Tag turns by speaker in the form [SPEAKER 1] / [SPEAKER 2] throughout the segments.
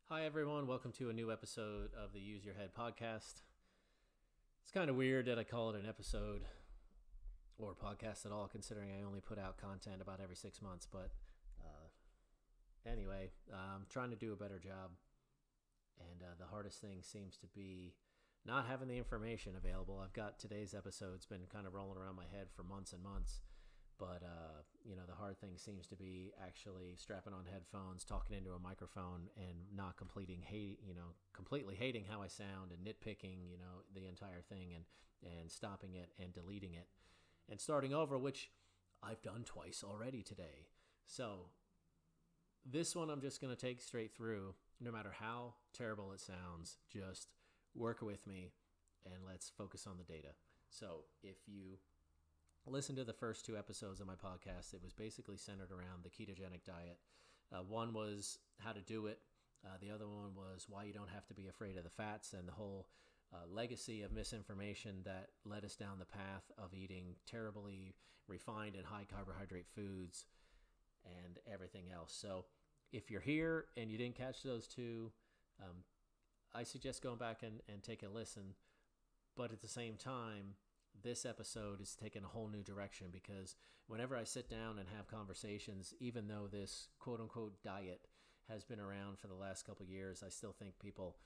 [SPEAKER 1] Hi, everyone. Welcome to a new episode of the Use Your Head podcast. It's kind of weird that I call it an episode or podcast at all, considering I only put out content about every 6 months. But anyway, I'm trying to do a better job. And the hardest thing seems to be not having the information available. I've got today's episode. It's been kind of rolling around my head for months and months. But, the hard thing seems to be actually strapping on headphones, talking into a microphone, and not completely hating how I sound and nitpicking, the entire thing and stopping it and deleting it and starting over, which I've done twice already today. So this one I'm just going to take straight through, no matter how terrible it sounds. Just work with me and let's focus on the data. So if you listen to the first two episodes of my podcast, it was basically centered around the ketogenic diet. One was how to do it. The other one was why you don't have to be afraid of the fats, and the whole legacy of misinformation that led us down the path of eating terribly refined and high carbohydrate foods and everything else. So if you're here and you didn't catch those two, I suggest going back and take a listen. But at the same time, this episode is taking a whole new direction, because whenever I sit down and have conversations, even though this quote-unquote diet has been around for the last couple of years, I still think people,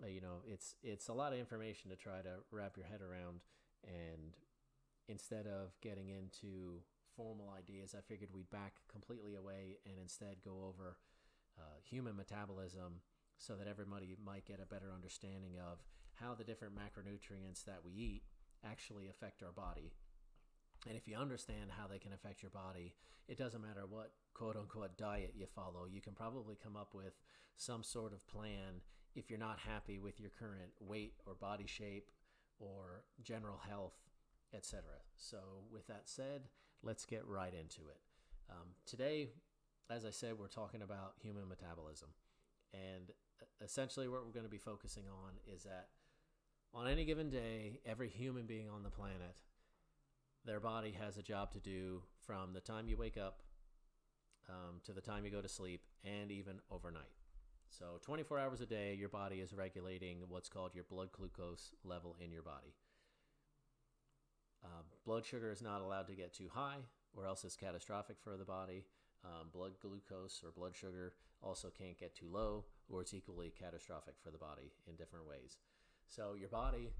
[SPEAKER 1] it's a lot of information to try to wrap your head around. And instead of getting into formal ideas, I figured we'd back completely away and instead go over human metabolism, so that everybody might get a better understanding of how the different macronutrients that we eat actually affect our body. And if you understand how they can affect your body, it doesn't matter what quote-unquote diet you follow. You can probably come up with some sort of plan if you're not happy with your current weight or body shape or general health, etc. So with that said, let's get right into it. Today, as I said, we're talking about human metabolism. And essentially what we're going to be focusing on is that on any given day, every human being on the planet, their body has a job to do from the time you wake up to the time you go to sleep, and even overnight. So 24 hours a day, your body is regulating what's called your blood glucose level in your body. Blood sugar is not allowed to get too high, or else it's catastrophic for the body. Blood glucose or blood sugar also can't get too low, or it's equally catastrophic for the body in different ways. So your body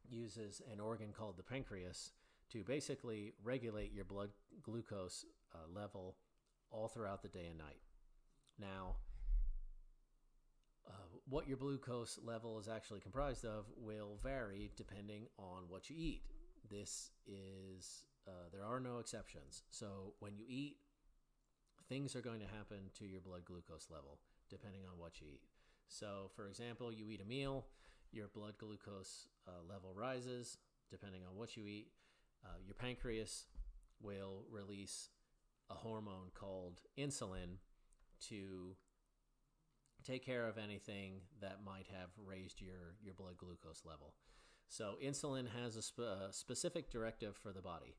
[SPEAKER 1] uses an organ called the pancreas to basically regulate your blood glucose level all throughout the day and night. Now, what your glucose level is actually comprised of will vary depending on what you eat. There are no exceptions. So when you eat, things are going to happen to your blood glucose level depending on what you eat. So, for example, you eat a meal, your blood glucose level rises depending on what you eat. Your pancreas will release a hormone called insulin to take care of anything that might have raised your blood glucose level. So insulin has a specific directive for the body.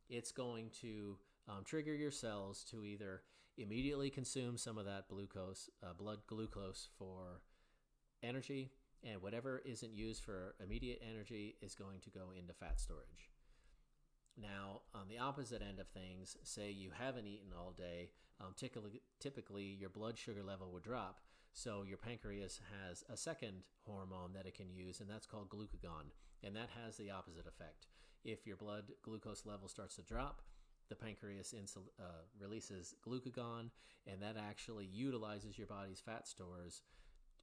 [SPEAKER 1] It's going to trigger your cells to either immediately consume some of that blood glucose for energy, and whatever isn't used for immediate energy is going to go into fat storage. Now, on the opposite end of things, say you haven't eaten all day, typically your blood sugar level would drop, so your pancreas has a second hormone that it can use, and that's called glucagon, and that has the opposite effect. If your blood glucose level starts to drop, the pancreas releases glucagon, and that actually utilizes your body's fat stores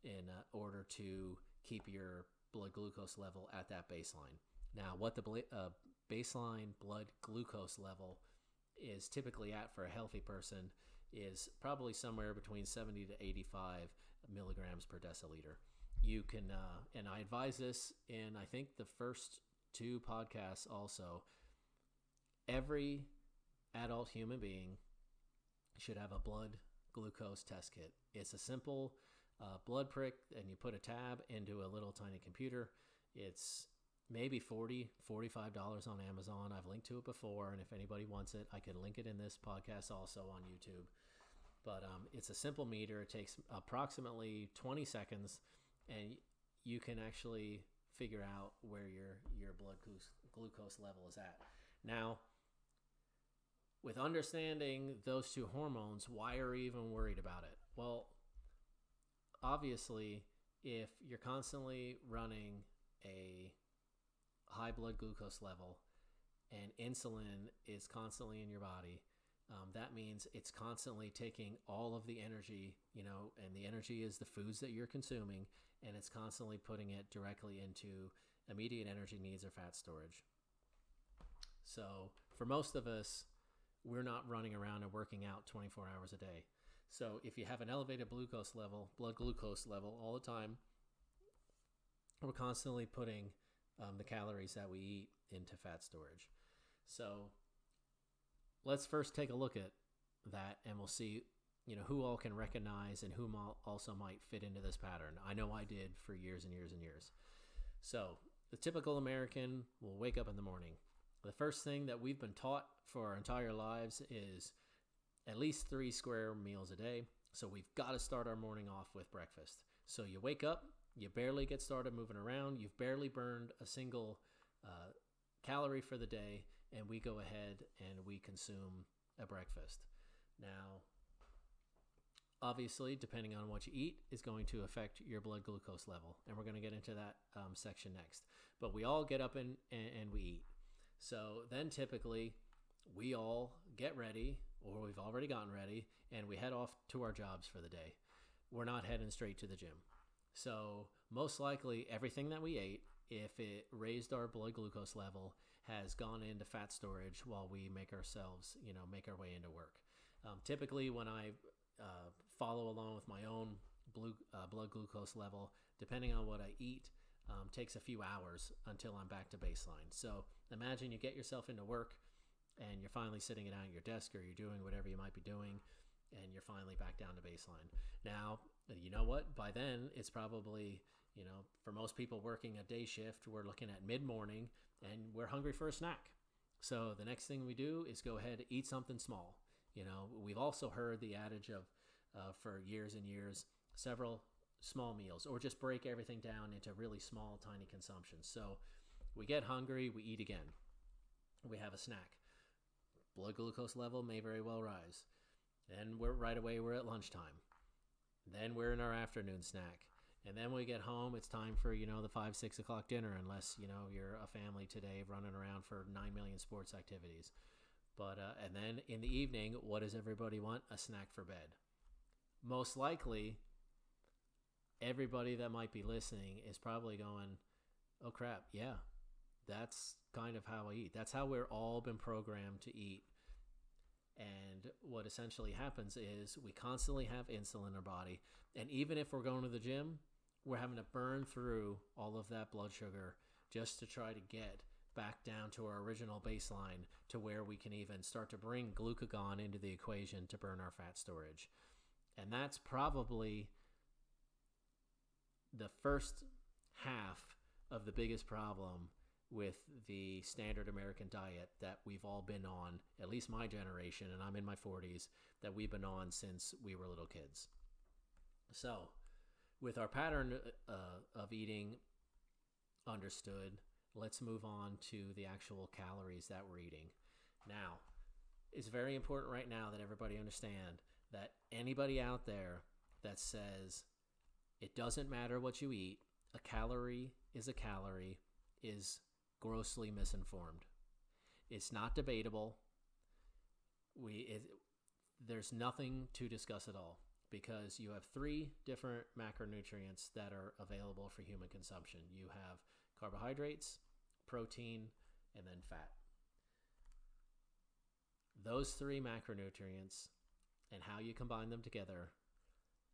[SPEAKER 1] in order to keep your blood glucose level at that baseline. Now, what the baseline blood glucose level is typically at for a healthy person is probably somewhere between 70 to 85 milligrams per deciliter. You can, and I advise this in, I think, the first two podcasts also, every adult human being should have a blood glucose test kit. It's a simple blood prick, and you put a tab into a little tiny computer. It's maybe $40, $45 on Amazon. I've linked to it before, and if anybody wants it, I can link it in this podcast also on YouTube. But it's a simple meter. It takes approximately 20 seconds, and you can actually figure out where your blood glucose level is at. Now, with understanding those two hormones, why are we even worried about it? Well, obviously, if you're constantly running a high blood glucose level and insulin is constantly in your body, that means it's constantly taking all of the energy, and the energy is the foods that you're consuming, and it's constantly putting it directly into immediate energy needs or fat storage. So for most of us, we're not running around and working out 24 hours a day. So if you have an elevated blood glucose level all the time, we're constantly putting the calories that we eat into fat storage. So let's first take a look at that, and we'll see, who all can recognize and who also might fit into this pattern. I know I did for years and years and years. So the typical American will wake up in the morning. The first thing that we've been taught for our entire lives is at least 3 square meals a day. So we've got to start our morning off with breakfast. So you wake up, you barely get started moving around, you've barely burned a single calorie for the day, and we go ahead and we consume a breakfast. Now, obviously, depending on what you eat is going to affect your blood glucose level, and we're going to get into that section next. But we all get up and we eat. So then typically we all get ready, or we've already gotten ready, and we head off to our jobs for the day. We're not heading straight to the gym. So most likely everything that we ate, if it raised our blood glucose level, has gone into fat storage while we make our way into work. Typically when I follow along with my own blood glucose level, depending on what I eat, takes a few hours until I'm back to baseline. So imagine you get yourself into work and you're finally sitting down at your desk, or you're doing whatever you might be doing, and you're finally back down to baseline. Now, you know what? By then, it's probably, for most people working a day shift, we're looking at mid-morning and we're hungry for a snack. So the next thing we do is go ahead and eat something small. We've also heard the adage of, for years and years, several small meals, or just break everything down into really small, tiny consumptions. So we get hungry, we eat again. We have a snack. Blood glucose level may very well rise. Then we're at lunchtime. Then we're in our afternoon snack. And then we get home, it's time for, the 5, 6 o'clock dinner, unless, you're a family today running around for 9 million sports activities. But, and then in the evening, what does everybody want? A snack for bed. Most likely, everybody that might be listening is probably going, oh crap, yeah, that's kind of how I eat. That's how we're all been programmed to eat. And what essentially happens is we constantly have insulin in our body. And even if we're going to the gym, we're having to burn through all of that blood sugar just to try to get back down to our original baseline, to where we can even start to bring glucagon into the equation to burn our fat storage. And that's probably the first half of the biggest problem with the standard American diet that we've all been on, at least my generation, and I'm in my 40s, that we've been on since we were little kids. So with our pattern of eating understood, let's move on to the actual calories that we're eating. Now, it's very important right now that everybody understand that anybody out there that says it doesn't matter what you eat, a calorie is grossly misinformed. It's not debatable. There's nothing to discuss at all, because you have 3 different macronutrients that are available for human consumption. You have carbohydrates, protein, and then fat. Those 3 macronutrients and how you combine them together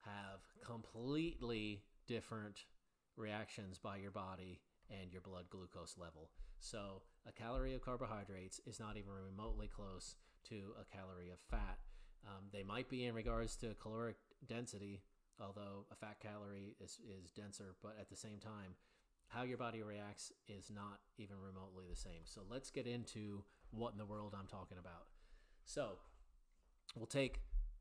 [SPEAKER 1] have completely different reactions by your body and your blood glucose level. So a calorie of carbohydrates is not even remotely close to a calorie of fat. They might be in regards to caloric density, although a fat calorie is denser, but at the same time, how your body reacts is not even remotely the same. So let's get into what in the world I'm talking about. So we'll take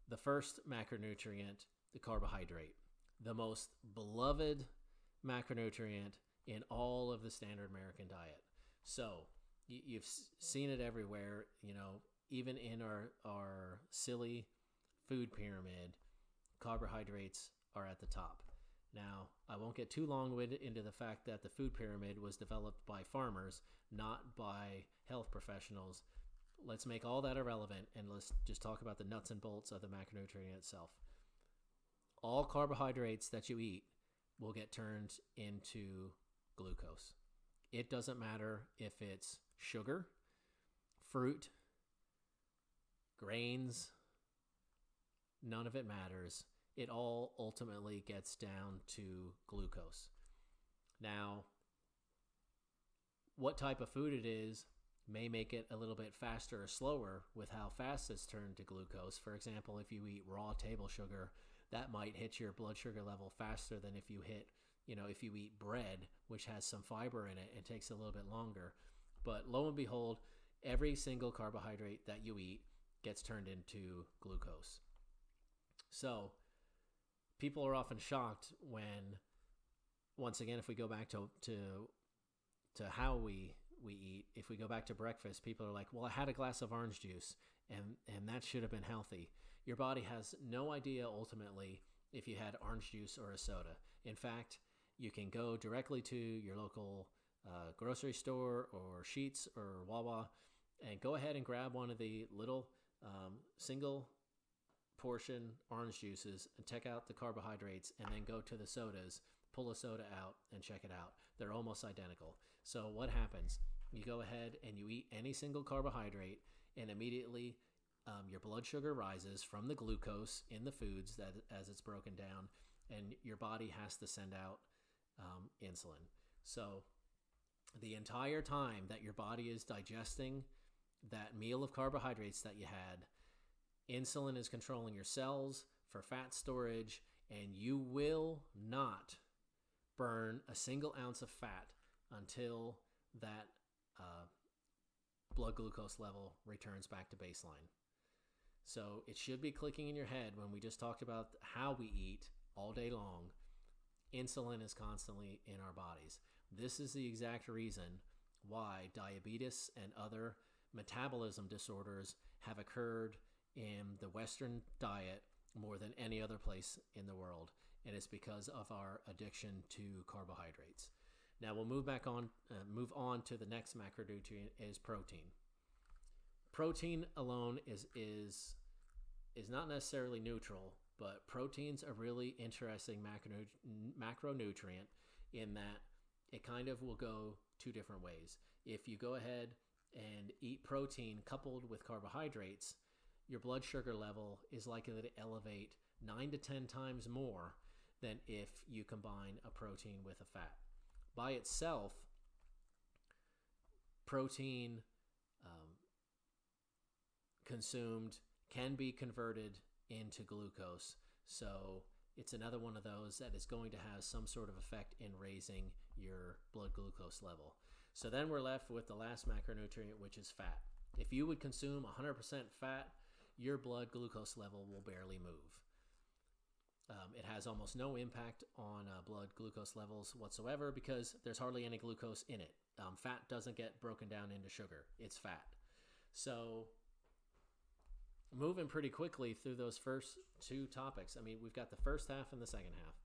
[SPEAKER 1] The first macronutrient, the carbohydrate, the most beloved macronutrient in all of the standard American diet. So you've seen it everywhere, even in our silly food pyramid, carbohydrates are at the top. Now, I won't get too long-winded into the fact that the food pyramid was developed by farmers, not by health professionals. Let's make all that irrelevant, and let's just talk about the nuts and bolts of the macronutrient itself. All carbohydrates that you eat will get turned into glucose. It doesn't matter if it's sugar, fruit, grains, none of it matters. It all ultimately gets down to glucose. Now, what type of food it is may make it a little bit faster or slower with how fast it's turned to glucose. For example, if you eat raw table sugar, that might hit your blood sugar level faster than if you eat bread, which has some fiber in it and takes a little bit longer. But lo and behold, every single carbohydrate that you eat gets turned into glucose. So people are often shocked when, once again, if we go back to how we eat, if we go back to breakfast, people are like, well, I had a glass of orange juice and that should have been healthy. Your body has no idea ultimately if you had orange juice or a soda. In fact, you can go directly to your local grocery store or Sheetz or Wawa and go ahead and grab one of the little single portion orange juices and check out the carbohydrates, and then go to the sodas, pull a soda out and check it out. They're almost identical. So what happens? You go ahead and you eat any single carbohydrate, and immediately your blood sugar rises from the glucose in the foods that as it's broken down, and your body has to send out insulin. So the entire time that your body is digesting that meal of carbohydrates that you had, insulin is controlling your cells for fat storage, and you will not burn a single ounce of fat until that blood glucose level returns back to baseline. So it should be clicking in your head when we just talked about how we eat all day long. Insulin is constantly in our bodies. This is the exact reason why diabetes and other metabolism disorders have occurred in the Western diet more than any other place in the world, and it's because of our addiction to carbohydrates. Now we'll move on to the next macronutrient is protein. Protein alone is not necessarily neutral, but protein's a really interesting macronutrient in that it kind of will go two different ways. If you go ahead and eat protein coupled with carbohydrates, your blood sugar level is likely to elevate 9 to 10 times more than if you combine a protein with a fat. By itself, protein consumed can be converted into glucose. So it's another one of those that is going to have some sort of effect in raising your blood glucose level. So then we're left with the last macronutrient, which is fat. If you would consume 100% fat, your blood glucose level will barely move. It has almost no impact on blood glucose levels whatsoever because there's hardly any glucose in it. Fat doesn't get broken down into sugar. It's fat. So moving pretty quickly through those first two topics. I mean, we've got the first half and the second half.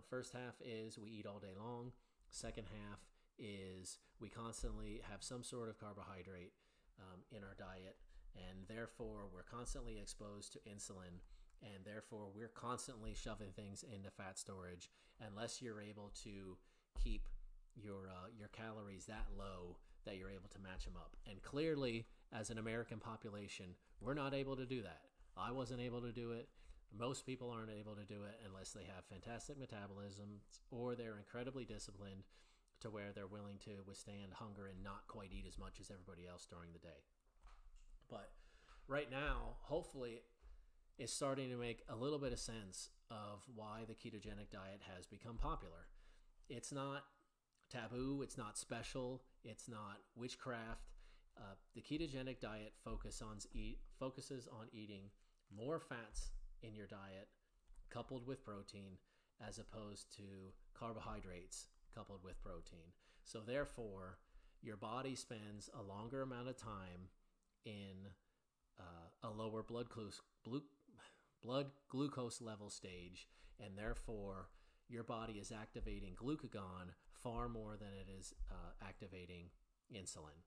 [SPEAKER 1] First half is we eat all day long. Second half is we constantly have some sort of carbohydrate in our diet, and therefore we're constantly exposed to insulin, and therefore we're constantly shoving things into fat storage unless you're able to keep your calories that low that you're able to match them up. And clearly, as an American population, we're not able to do that. I wasn't able to do it. Most people aren't able to do it unless they have fantastic metabolisms or they're incredibly disciplined to where they're willing to withstand hunger and not quite eat as much as everybody else during the day. But right now, hopefully, it's starting to make a little bit of sense of why the ketogenic diet has become popular. It's not taboo, it's not special, it's not witchcraft. The ketogenic diet focuses on eating more fats in your diet coupled with protein as opposed to carbohydrates coupled with protein. So therefore, your body spends a longer amount of time in a lower blood glucose level stage, and therefore your body is activating glucagon far more than it is activating insulin.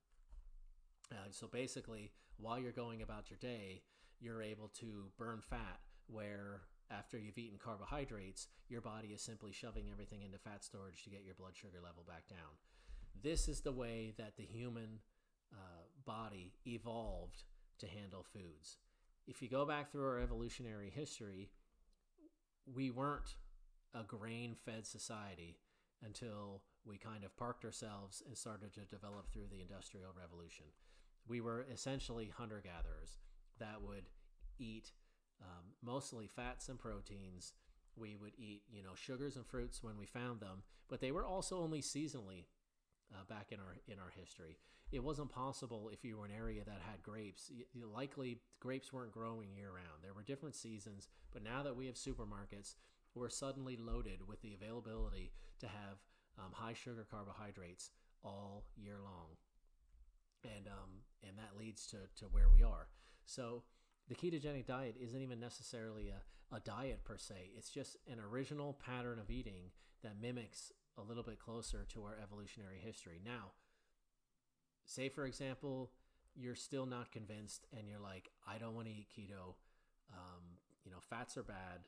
[SPEAKER 1] So basically, while you're going about your day, you're able to burn fat, where after you've eaten carbohydrates, your body is simply shoving everything into fat storage to get your blood sugar level back down. This is the way that the human body evolved to handle foods. If you go back through our evolutionary history, we weren't a grain-fed society until we kind of parked ourselves and started to develop through the Industrial Revolution. We were essentially hunter-gatherers that would eat mostly fats and proteins. We would eat, sugars and fruits when we found them, but they were also only seasonally back in our history. It wasn't possible if you were in an area that had grapes. Likely grapes weren't growing year-round. There were different seasons, but now that we have supermarkets, we're suddenly loaded with the availability to have high sugar carbohydrates all year long, and that leads to where we are. So the ketogenic diet isn't even necessarily a diet per se. It's just an original pattern of eating that mimics a little bit closer to our evolutionary history. Now, say for example, you're still not convinced and you're like, I don't want to eat keto. Fats are bad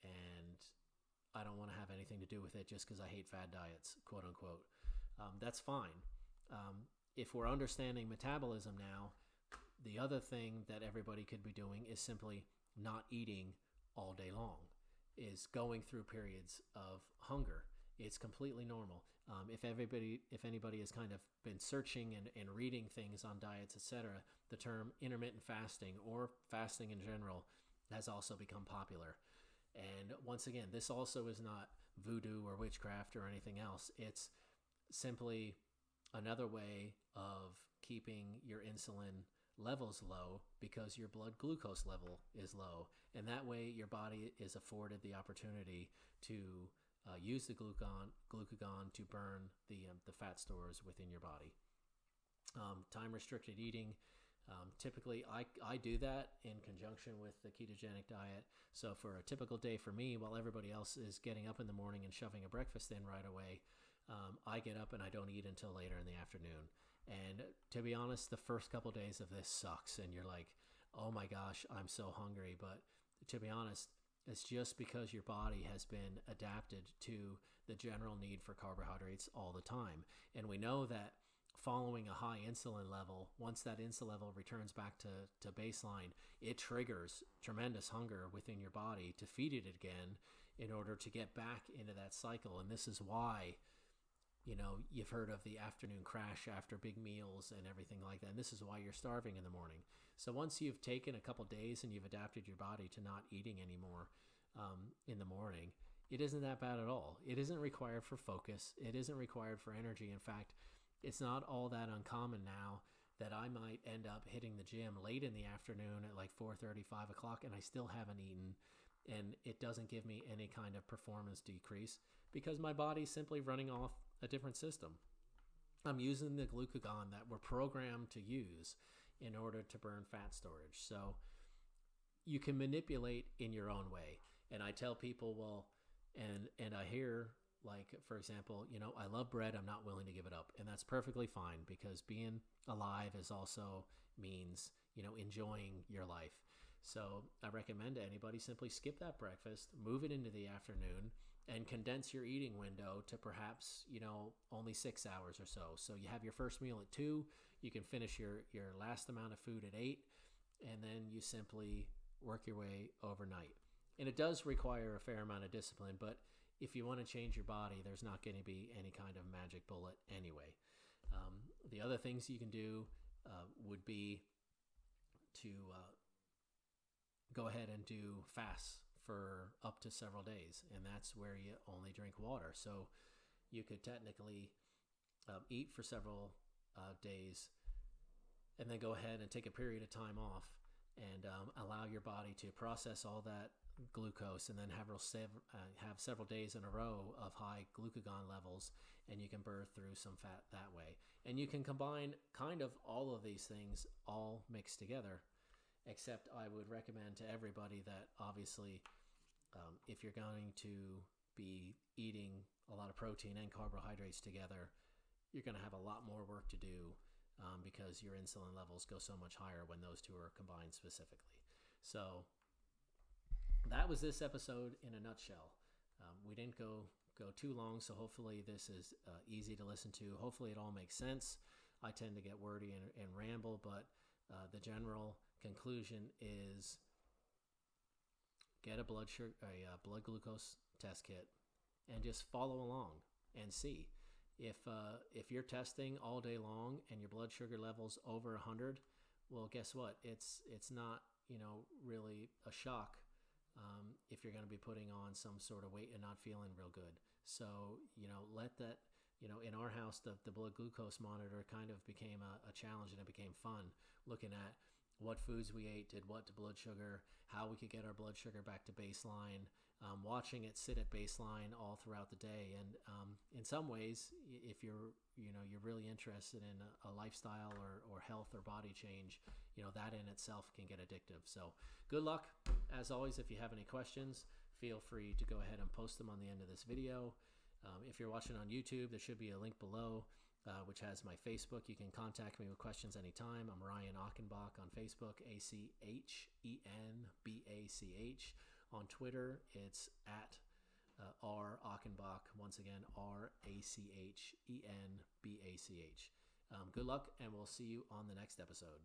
[SPEAKER 1] and I don't want to have anything to do with it just because I hate fad diets, quote unquote. That's fine. If we're understanding metabolism now, the other thing that everybody could be doing is simply not eating all day long, is going through periods of hunger. It's completely normal. If anybody has kind of been searching and reading things on diets, etc., the term intermittent fasting or fasting in general has also become popular. And once again, this also is not voodoo or witchcraft or anything else. It's simply another way of keeping your insulin levels low because your blood glucose level is low. And that way your body is afforded the opportunity to use the glucagon to burn the fat stores within your body. Time restricted eating. Typically, I do that in conjunction with the ketogenic diet. So for a typical day for me, while everybody else is getting up in the morning and shoving a breakfast in right away, I get up and I don't eat until later in the afternoon. And to be honest, the first couple days of this sucks. And you're like, oh my gosh, I'm so hungry. But to be honest, it's just because your body has been adapted to the general need for carbohydrates all the time. And we know that following a high insulin level, once that insulin level returns back to baseline, it triggers tremendous hunger within your body to feed it again in order to get back into that cycle. And this is why, you've heard of the afternoon crash after big meals and everything like that. And this is why you're starving in the morning. So once you've taken a couple days and you've adapted your body to not eating anymore in the morning, it isn't that bad at all. It isn't required for focus. It isn't required for energy. In fact, it's not all that uncommon now that I might end up hitting the gym late in the afternoon at like 4:30, 5 o'clock, and I still haven't eaten. And it doesn't give me any kind of performance decrease because my body's simply running off a different system. I'm using the glucagon that we're programmed to use in order to burn fat storage. So you can manipulate in your own way. And I tell people, well, and I hear, like, for example, I love bread. I'm not willing to give it up. And that's perfectly fine because being alive is also means, enjoying your life. So I recommend to anybody simply skip that breakfast, move it into the afternoon, and condense your eating window to perhaps, only 6 hours or so. So you have your first meal at 2, you can finish your last amount of food at 8, and then you simply work your way overnight. And it does require a fair amount of discipline, but if you want to change your body, there's not going to be any kind of magic bullet anyway. The other things you can do would be to go ahead and do fasts for up to several days, and that's where you only drink water. So you could technically eat for several days and then go ahead and take a period of time off and allow your body to process all that glucose, and then have several days in a row of high glucagon levels, and you can burn through some fat that way. And you can combine kind of all of these things all mixed together, except I would recommend to everybody that obviously if you're going to be eating a lot of protein and carbohydrates together, you're going to have a lot more work to do because your insulin levels go so much higher when those two are combined specifically. So that was this episode in a nutshell. We didn't go too long, so hopefully this is easy to listen to. Hopefully it all makes sense. I tend to get wordy and ramble, but the general conclusion is get a blood glucose test kit and just follow along and see. If you're testing all day long and your blood sugar level's over 100, well, guess what? It's not really a shock if you're going to be putting on some sort of weight and not feeling real good. So let that in our house the blood glucose monitor kind of became a challenge, and it became fun looking at what foods we ate did what to blood sugar, how we could get our blood sugar back to baseline, watching it sit at baseline all throughout the day. And in some ways, if you're really interested in a lifestyle or health or body change, that in itself can get addictive. So good luck. As always, if you have any questions, feel free to go ahead and post them on the end of this video. If you're watching on YouTube, there should be a link below which has my Facebook. You can contact me with questions anytime. I'm Ryan Achenbach on Facebook, ACHENBACH. On Twitter, it's at R Achenbach. Once again, RACHENBACH. Good luck, and we'll see you on the next episode.